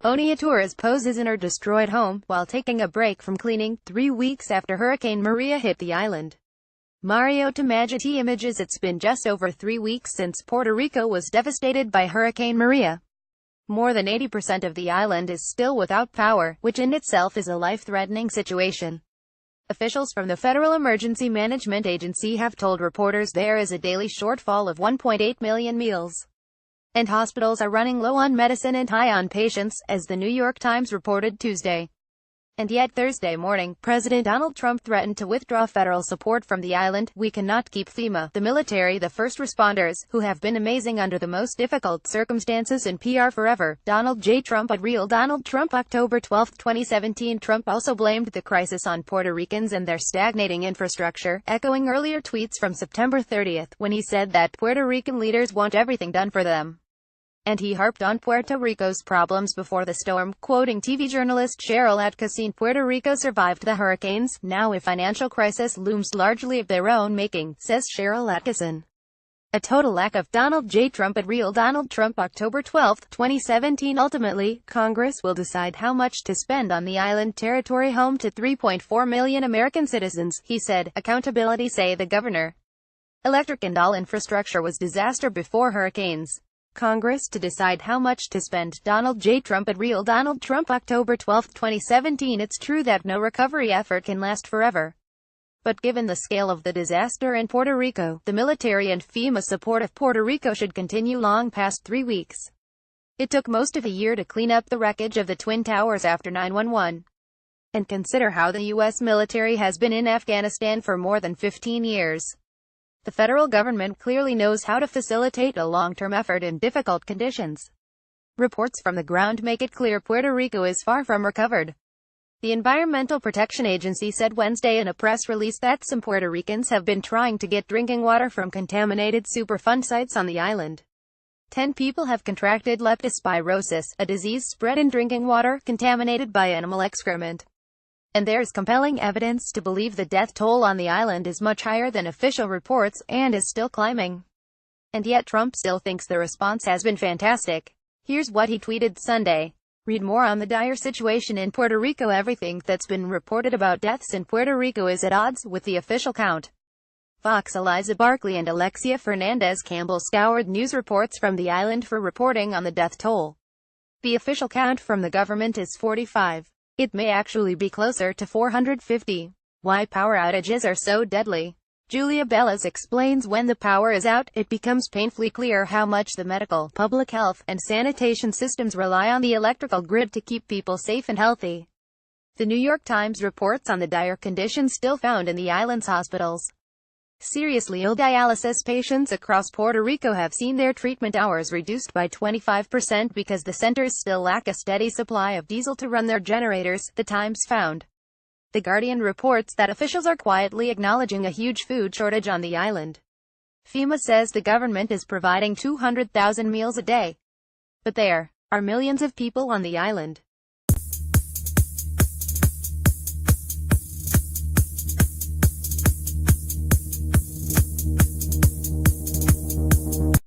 Oniatura's poses in her destroyed home, while taking a break from cleaning, 3 weeks after Hurricane Maria hit the island. Mario Tamagotchi images. It's been just over 3 weeks since Puerto Rico was devastated by Hurricane Maria. More than 80% of the island is still without power, which in itself is a life-threatening situation. Officials from the Federal Emergency Management Agency have told reporters there is a daily shortfall of 1.8 million meals. And hospitals are running low on medicine and high on patients, as the New York Times reported Tuesday. And yet Thursday morning, President Donald Trump threatened to withdraw federal support from the island. We cannot keep FEMA, the military, the first responders, who have been amazing under the most difficult circumstances, and PR forever. Donald J. Trump at Real Donald Trump. October 12, 2017. Trump also blamed the crisis on Puerto Ricans and their stagnating infrastructure, echoing earlier tweets from September 30, when he said that Puerto Rican leaders want everything done for them. And he harped on Puerto Rico's problems before the storm, quoting TV journalist Cheryl Atkinson. Puerto Rico survived the hurricanes. Now a financial crisis looms, largely of their own making, says Cheryl Atkinson. A total lack of Donald J. Trump at Real Donald Trump. October 12, 2017. Ultimately, Congress will decide how much to spend on the island territory home to 3.4 million American citizens, he said. Accountability, say the governor. Electric and all infrastructure was disaster before hurricanes. Congress to decide how much to spend. Donald J. Trump at Real Donald Trump. October 12, 2017. It's true that no recovery effort can last forever. But given the scale of the disaster in Puerto Rico, the military and FEMA support of Puerto Rico should continue long past 3 weeks. It took most of a year to clean up the wreckage of the Twin Towers after 9/11. And consider how the U.S. military has been in Afghanistan for more than 15 years. The federal government clearly knows how to facilitate a long-term effort in difficult conditions. Reports from the ground make it clear Puerto Rico is far from recovered. The Environmental Protection Agency said Wednesday in a press release that some Puerto Ricans have been trying to get drinking water from contaminated Superfund sites on the island. 10 people have contracted leptospirosis, a disease spread in drinking water contaminated by animal excrement. And there's compelling evidence to believe the death toll on the island is much higher than official reports, and is still climbing. And yet Trump still thinks the response has been fantastic. Here's what he tweeted Sunday. Read more on the dire situation in Puerto Rico. Everything that's been reported about deaths in Puerto Rico is at odds with the official count. Fox Eliza Barkley and Alexia Fernandez Campbell scoured news reports from the island for reporting on the death toll. The official count from the government is 45. It may actually be closer to 450. Why power outages are so deadly. Julia Bellas explains when the power is out, it becomes painfully clear how much the medical, public health, and sanitation systems rely on the electrical grid to keep people safe and healthy. The New York Times reports on the dire conditions still found in the island's hospitals. Seriously ill dialysis patients across Puerto Rico have seen their treatment hours reduced by 25% because the centers still lack a steady supply of diesel to run their generators, the Times found. The Guardian reports that officials are quietly acknowledging a huge food shortage on the island. FEMA says the government is providing 200,000 meals a day. But there are millions of people on the island.